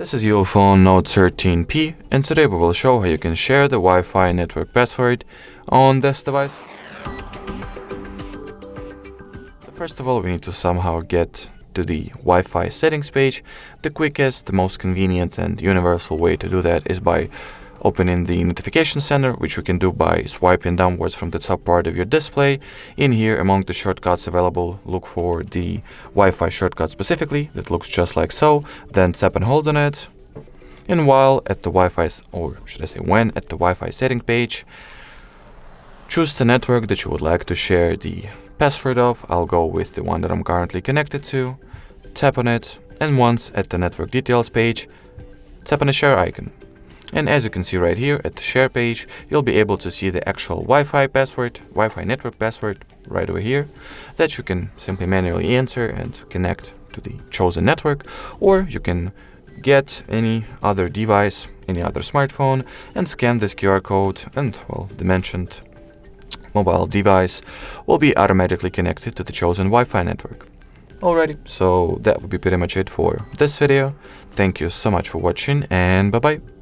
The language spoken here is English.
This is ULEFONE Note 13P, and today we will show how you can share the Wi-Fi network password on this device. So first of all, we need to somehow get to the Wi-Fi settings page. The quickest, the most convenient and universal way to do that is by opening the notification center, which you can do by swiping downwards from the top part of your display. In here, among the shortcuts available, look for the Wi-Fi shortcut specifically that looks just like so, then tap and hold on it. And while at the Wi-Fi, or should I say when at the Wi-Fi setting page, choose the network that you would like to share the password of. I'll go with the one that I'm currently connected to. Tap on it, and once at the network details page, tap on the share icon. And as you can see right here at the share page, you'll be able to see the actual Wi-Fi password, Wi-Fi network password right over here that you can simply manually enter and connect to the chosen network, or you can get any other device, any other smartphone, and scan this QR code, and well, the mentioned mobile device will be automatically connected to the chosen Wi-Fi network. Alrighty, so that would be pretty much it for this video. Thank you so much for watching, and bye-bye.